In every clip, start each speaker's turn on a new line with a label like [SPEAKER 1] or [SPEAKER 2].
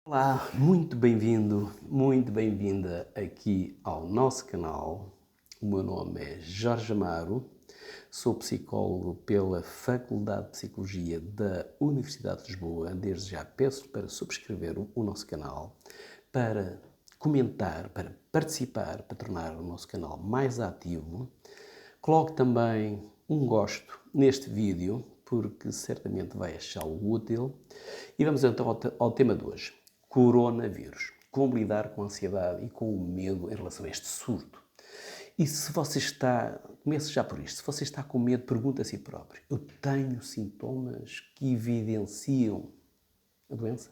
[SPEAKER 1] Olá, muito bem-vindo, muito bem-vinda aqui ao nosso canal. O meu nome é Jorge Amaro, sou psicólogo pela Faculdade de Psicologia da Universidade de Lisboa. Desde já peço para subscrever o nosso canal, para comentar, para participar, para tornar o nosso canal mais ativo. Coloque também um gosto neste vídeo, porque certamente vai achá-lo útil. E vamos então ao tema de hoje. Coronavírus. Como lidar com a ansiedade e com o medo em relação a este surto. E se você está, comece já por isto, se você está com medo, pergunte a si próprio: eu tenho sintomas que evidenciam a doença?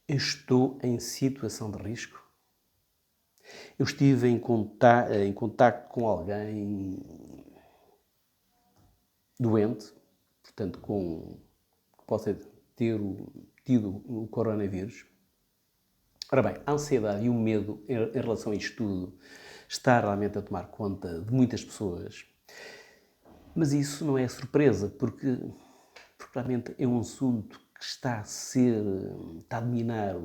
[SPEAKER 1] Eu estou em situação de risco? Eu estive em contacto com alguém doente, portanto, que possa ter tido o coronavírus? Ora bem, a ansiedade e o medo em relação a isto tudo está realmente a tomar conta de muitas pessoas. Mas isso não é surpresa, porque realmente é um assunto que está a dominar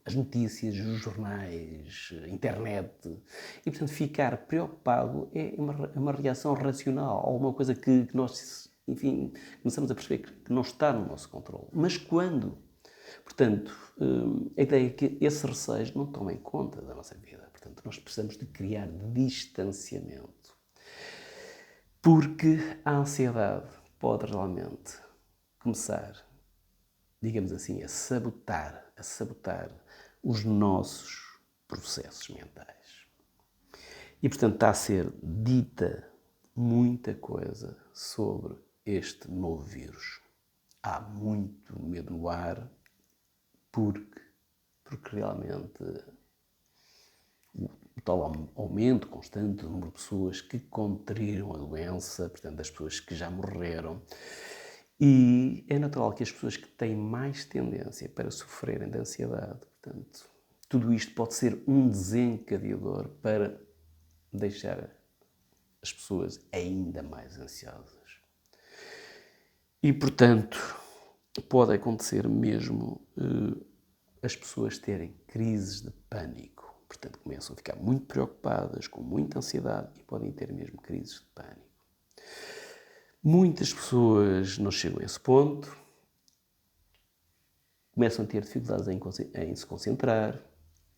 [SPEAKER 1] as notícias, os jornais, a internet. E, portanto, ficar preocupado é uma reação racional, alguma coisa que nós, enfim, começamos a perceber que não está no nosso controle. Mas quando? Portanto, a ideia é que esses receios não tomem conta da nossa vida. Portanto, nós precisamos de criar distanciamento. Porque a ansiedade pode realmente começar, digamos assim, a sabotar os nossos processos mentais. E, portanto, está a ser dita muita coisa sobre este novo vírus. Há muito medo no ar, porque realmente o tal aumento constante do número de pessoas que contraíram a doença, portanto, das pessoas que já morreram. E é natural que as pessoas que têm mais tendência para sofrerem de ansiedade, portanto, tudo isto pode ser um desencadeador para deixar as pessoas ainda mais ansiosas. E, portanto, pode acontecer mesmo as pessoas terem crises de pânico. Portanto, começam a ficar muito preocupadas, com muita ansiedade e podem ter mesmo crises de pânico. Muitas pessoas não chegam a esse ponto, começam a ter dificuldades em se concentrar,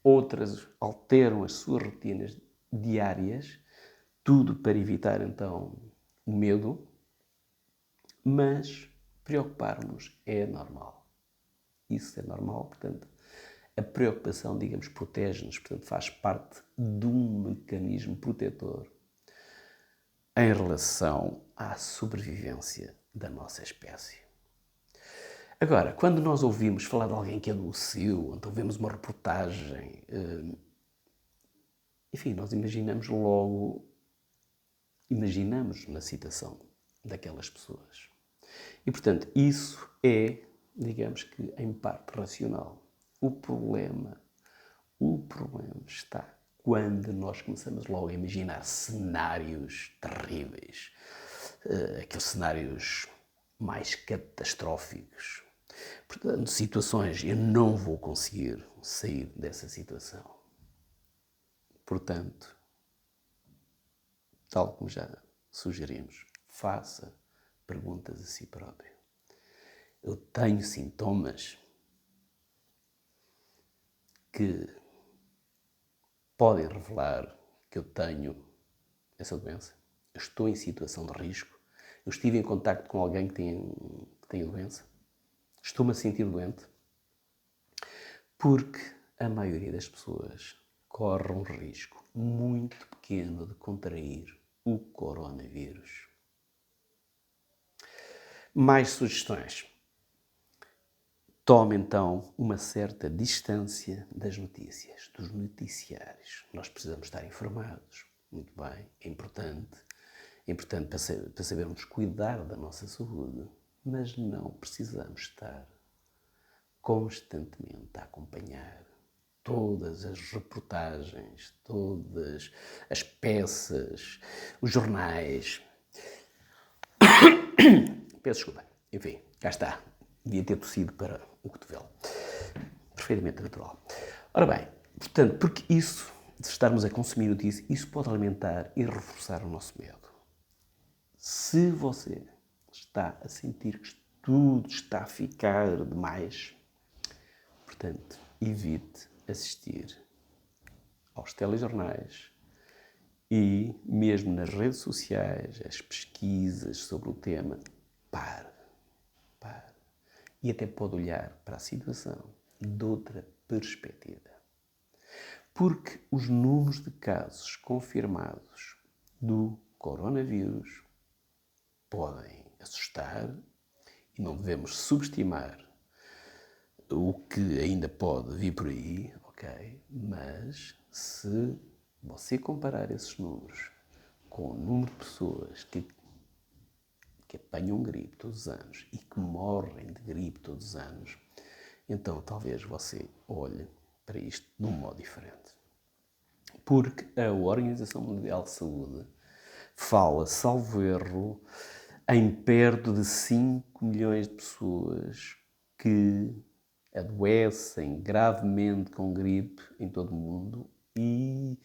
[SPEAKER 1] outras alteram as suas rotinas diárias, tudo para evitar então o medo, mas preocupar-nos é normal. Isso é normal, portanto, a preocupação, digamos, protege-nos, portanto, faz parte de um mecanismo protetor em relação à sobrevivência da nossa espécie. Agora, quando nós ouvimos falar de alguém que adoeceu, então vemos uma reportagem, enfim, nós imaginamos na situação daquelas pessoas. E, portanto, isso é, digamos que, em parte racional. O problema está quando nós começamos logo a imaginar cenários terríveis, aqueles cenários mais catastróficos. Portanto, situações, eu não vou conseguir sair dessa situação. Portanto, tal como já sugerimos, faça perguntas a si próprio. Eu tenho sintomas que podem revelar que eu tenho essa doença? Eu estou em situação de risco? Eu estive em contacto com alguém que tem a doença? Estou-me a sentir doente? Porque a maioria das pessoas corre um risco muito pequeno de contrair o coronavírus. Mais sugestões. Tome então uma certa distância das notícias, dos noticiários. Nós precisamos estar informados. Muito bem, é importante. É importante para sabermos cuidar da nossa saúde, mas não precisamos estar constantemente a acompanhar todas as reportagens, todas as peças, os jornais. Peço desculpa. Enfim, cá está. Devia ter tossido para o cotovelo. perfeitamente natural. Ora bem, portanto, porque isso, se estarmos a consumir notícias, isso pode alimentar e reforçar o nosso medo. Se você está a sentir que tudo está a ficar demais, portanto, evite assistir aos telejornais e mesmo nas redes sociais, as pesquisas sobre o tema. Pare. E até pode olhar para a situação de outra perspectiva. Porque os números de casos confirmados do coronavírus podem assustar e não devemos subestimar o que ainda pode vir por aí, ok? Mas se você comparar esses números com o número de pessoas que apanham gripe todos os anos e que morrem de gripe todos os anos, então talvez você olhe para isto de um modo diferente. Porque a Organização Mundial de Saúde fala, salvo erro, em perto de 5 milhões de pessoas que adoecem gravemente com gripe em todo o mundo e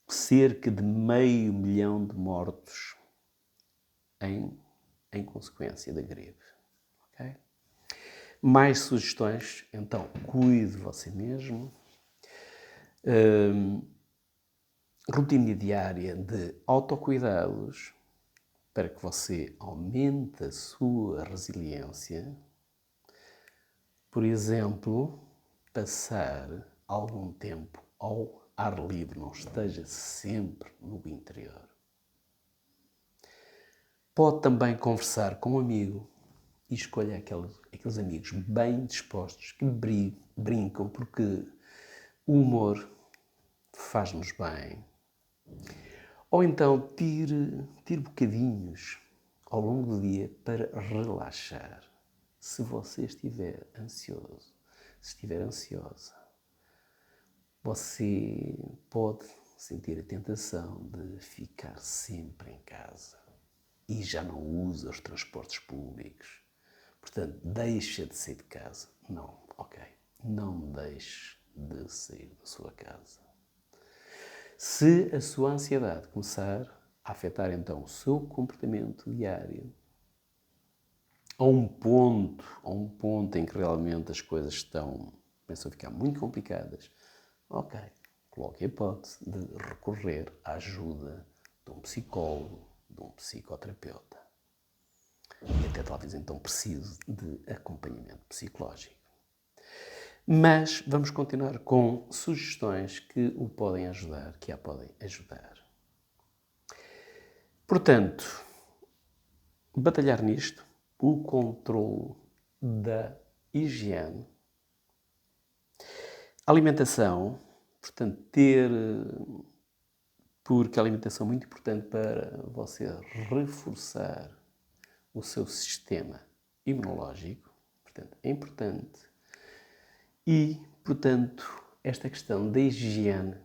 [SPEAKER 1] cerca de 500 mil de mortos em consequência da gripe. Okay? Mais sugestões? Então, cuide de você mesmo. Rotina diária de autocuidados para que você aumente a sua resiliência. Por exemplo, passar algum tempo ao ar livre, não esteja sempre no interior. Pode também conversar com um amigo e escolha aqueles amigos bem dispostos que brincam, porque o humor faz-nos bem. Ou então tire bocadinhos ao longo do dia para relaxar. Se você estiver ansioso, se estiver ansiosa, você pode sentir a tentação de ficar sempre em casa e já não usa os transportes públicos. Portanto, deixa de sair de casa. Não, ok. Não deixe de sair da sua casa. Se a sua ansiedade começar a afetar então o seu comportamento diário, a um ponto em que realmente as coisas começam a ficar muito complicadas, ok, coloque a hipótese de recorrer à ajuda de um psicólogo, de um psicoterapeuta. E até talvez então precise de acompanhamento psicológico. Mas vamos continuar com sugestões que o podem ajudar, que a podem ajudar. Portanto, batalhar nisto, o controle da higiene, alimentação, portanto, porque a alimentação é muito importante para você reforçar o seu sistema imunológico, portanto, é importante. E, portanto, esta questão da higiene,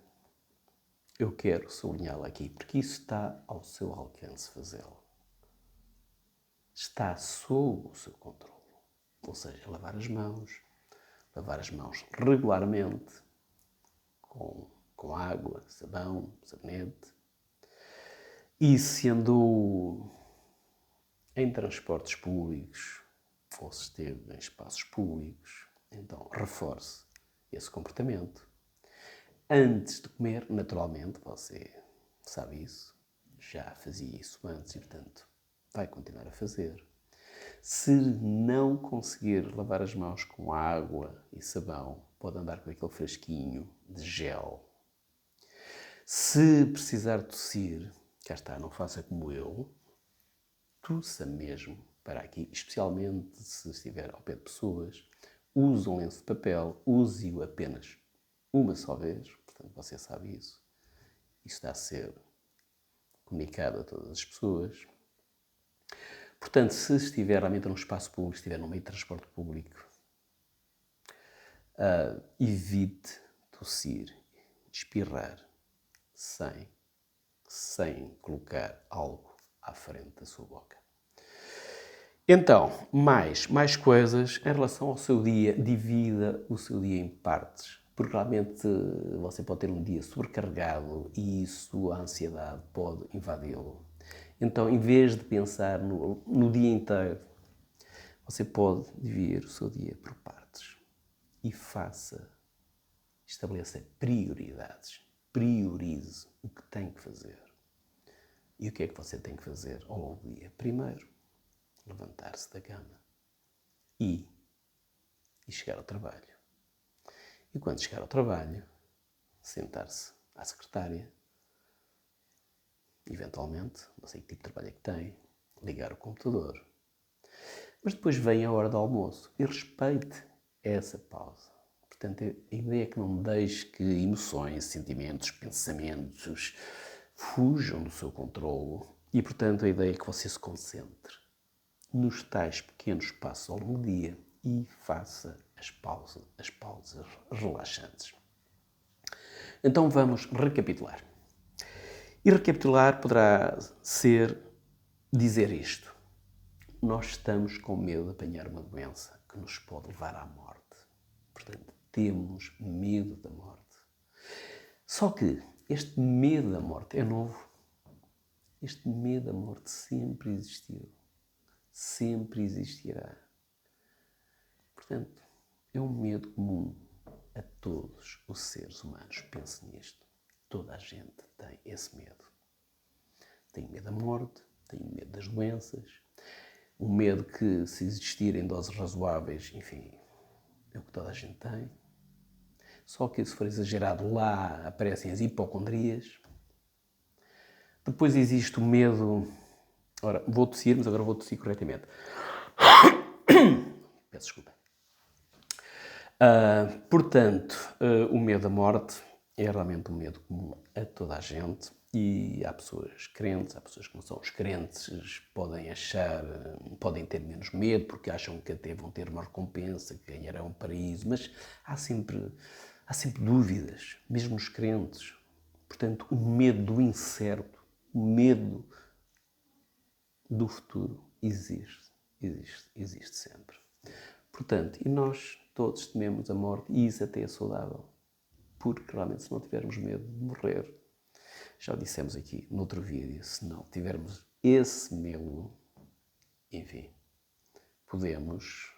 [SPEAKER 1] eu quero sublinhá-la aqui, porque isso está ao seu alcance fazê-lo. Está sob o seu controle. Ou seja, lavar as mãos regularmente, com água, sabão, sabonete. E se andou em transportes públicos ou se esteve em espaços públicos, então reforce esse comportamento. Antes de comer, naturalmente, você sabe isso, já fazia isso antes e, portanto, vai continuar a fazer. Se não conseguir lavar as mãos com água e sabão, pode andar com aquele frasquinho de gel. Se precisar tossir, cá está, não faça como eu, tossa mesmo para aqui, especialmente se estiver ao pé de pessoas, use um lenço de papel, use-o apenas uma só vez, portanto você sabe isso. Isso está a ser comunicado a todas as pessoas. Portanto, se estiver realmente num espaço público, se estiver no meio de transporte público, evite tossir, espirrar, sem colocar algo à frente da sua boca. Então, mais coisas em relação ao seu dia. Divida o seu dia em partes, porque realmente você pode ter um dia sobrecarregado e isso, a ansiedade pode invadi-lo. Então, em vez de pensar no dia inteiro, você pode dividir o seu dia por partes e estabeleça prioridades. Priorize o que tem que fazer. E o que é que você tem que fazer ao longo do dia? Primeiro, levantar-se da cama e chegar ao trabalho. E quando chegar ao trabalho, sentar-se à secretária, eventualmente, não sei que tipo de trabalho é que tem, ligar o computador. Mas depois vem a hora do almoço e respeite essa pausa. Portanto, a ideia é que não deixe que emoções, sentimentos, pensamentos fujam do seu controlo e, portanto, a ideia é que você se concentre nos tais pequenos passos ao longo do dia e faça as pausas relaxantes. Então vamos recapitular. E recapitular poderá ser dizer isto. Nós estamos com medo de apanhar uma doença que nos pode levar à morte. Portanto, temos medo da morte. Só que este medo da morte é novo. Este medo da morte sempre existiu. Sempre existirá. Portanto, é um medo comum a todos os seres humanos. Pense nisto. Toda a gente tem esse medo. Tem medo da morte, tem medo das doenças, um medo que, se existir em doses razoáveis, enfim, é o que toda a gente tem. Só que, se for exagerado, lá aparecem as hipocondrias. Depois existe o medo... Ora, vou tossir, mas agora vou tossir corretamente. Peço desculpa. Portanto, o medo da morte é realmente um medo comum a toda a gente e há pessoas crentes, há pessoas que não são os crentes, podem ter menos medo porque acham que até vão ter uma recompensa, que ganharão um paraíso, mas há sempre dúvidas, mesmo os crentes. Portanto, o medo do incerto, o medo do futuro existe sempre. Portanto, e nós todos tememos a morte, e isso até é saudável, porque realmente se não tivermos medo de morrer, já o dissemos aqui noutro vídeo, se não tivermos esse medo, enfim, podemos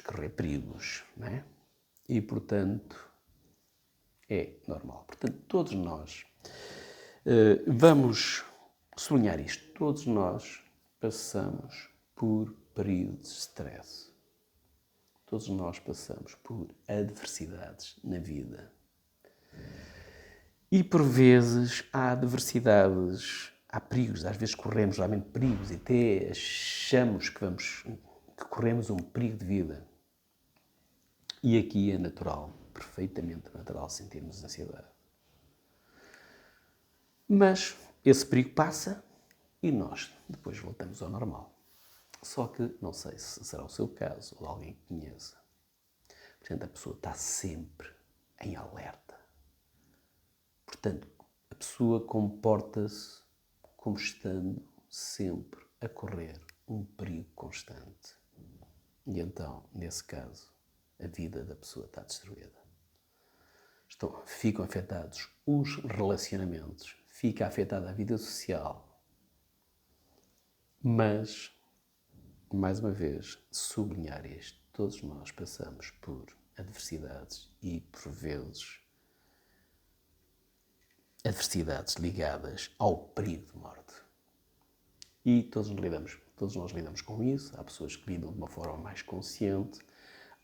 [SPEAKER 1] correr perigos, não é? E, portanto, é normal. Portanto, todos nós, vamos sublinhar isto, todos nós passamos por períodos de stress. Todos nós passamos por adversidades na vida. E por vezes há adversidades, há perigos, às vezes corremos realmente perigos e até achamos que corremos um perigo de vida. E aqui é natural, perfeitamente natural, sentirmos ansiedade. Mas esse perigo passa e nós depois voltamos ao normal. Só que não sei se será o seu caso ou de alguém que conheça. Portanto, a pessoa está sempre em alerta. Portanto, a pessoa comporta-se como estando sempre a correr um perigo constante. E então, nesse caso, a vida da pessoa está destruída. Ficam afetados os relacionamentos, fica afetada a vida social. Mas, mais uma vez, sublinhar isto, todos nós passamos por adversidades e, por vezes, adversidades ligadas ao perigo de morte. E todos nós lidamos com isso. Há pessoas que lidam de uma forma mais consciente,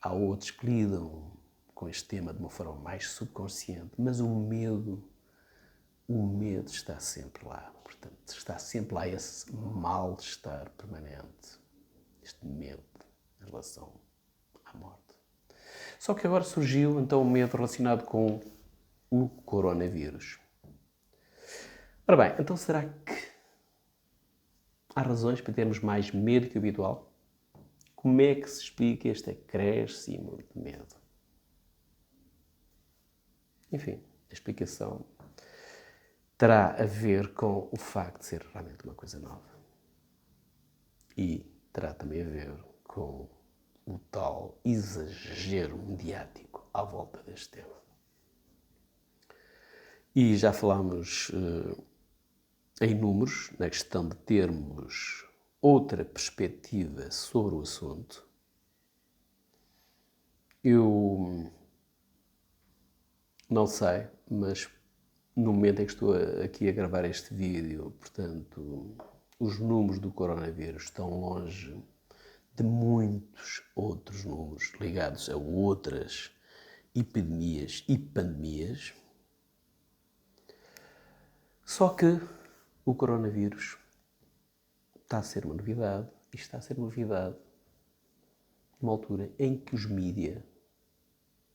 [SPEAKER 1] há outros que lidam com este tema de uma forma mais subconsciente, mas o medo está sempre lá. Portanto, está sempre lá esse mal-estar permanente, este medo em relação à morte. Só que agora surgiu então o medo relacionado com o coronavírus. Ora bem, então será que há razões para termos mais medo que o habitual? Como é que se explica este acréscimo de medo? Enfim, a explicação terá a ver com o facto de ser realmente uma coisa nova. E terá também a ver com o tal exagero mediático à volta deste tema. E já falámos em números, na questão de termos outra perspectiva sobre o assunto. Eu não sei, mas no momento em que estou aqui a gravar este vídeo, portanto, os números do coronavírus estão longe de muitos outros números ligados a outras epidemias e pandemias. Só que o coronavírus está a ser uma novidade, e está a ser uma novidade numa altura em que os mídias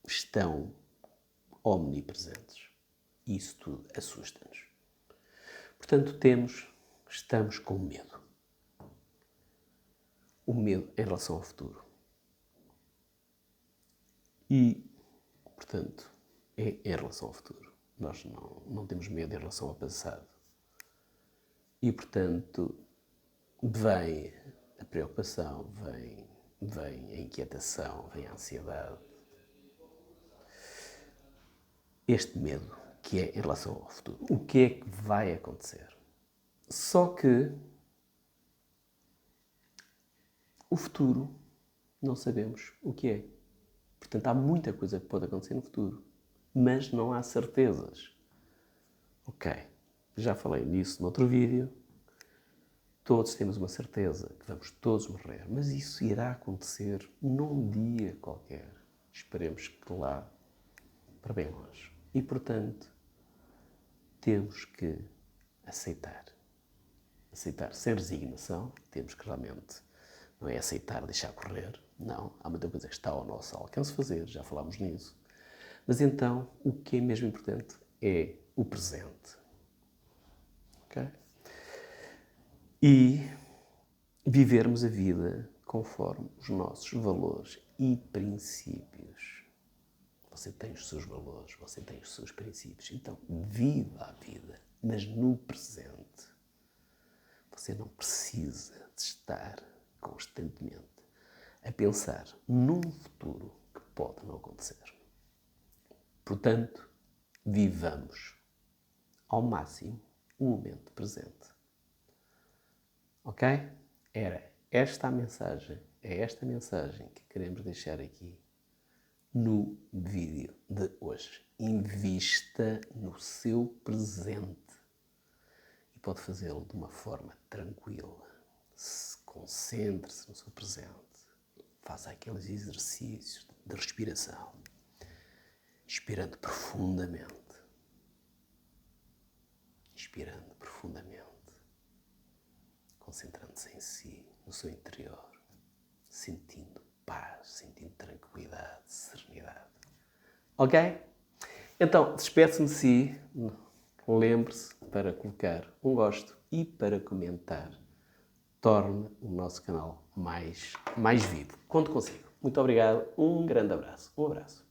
[SPEAKER 1] estão omnipresentes. E isso tudo assusta-nos. Portanto, estamos com medo. O medo em relação ao futuro. E, portanto, é em relação ao futuro. Nós não temos medo em relação ao passado. E, portanto, vem a preocupação, vem a inquietação, vem a ansiedade. Este medo que é em relação ao futuro. O que é que vai acontecer? Só que o futuro não sabemos o que é. Portanto, há muita coisa que pode acontecer no futuro, mas não há certezas. Ok, já falei nisso noutro vídeo. Todos temos uma certeza que vamos todos morrer, mas isso irá acontecer num dia qualquer. Esperemos que lá para bem longe. E, portanto, temos que aceitar. Aceitar sem resignação, temos que realmente, não é aceitar, deixar correr, não. Há muita coisa que está ao nosso alcance fazer, já falámos nisso. Mas então, o que é mesmo importante é o presente. Ok? E vivermos a vida conforme os nossos valores e princípios. Você tem os seus valores, você tem os seus princípios. Então, viva a vida, mas no presente. Você não precisa de estar constantemente a pensar num futuro que pode não acontecer. Portanto, vivamos ao máximo o momento presente. Ok? Era esta a mensagem, é esta mensagem que queremos deixar aqui no vídeo de hoje. Invista no seu presente e pode fazê-lo de uma forma tranquila. Concentre-se no seu presente. Faça aqueles exercícios de respiração, inspirando profundamente. Inspirando profundamente. Concentrando-se em si, no seu interior, sentindo paz, sentindo tranquilidade, serenidade. Ok? Então, despeço-me de si. Lembre-se para colocar um gosto e para comentar. Torne o nosso canal mais vivo. Quando consigo. Muito obrigado. Um grande abraço. Um abraço.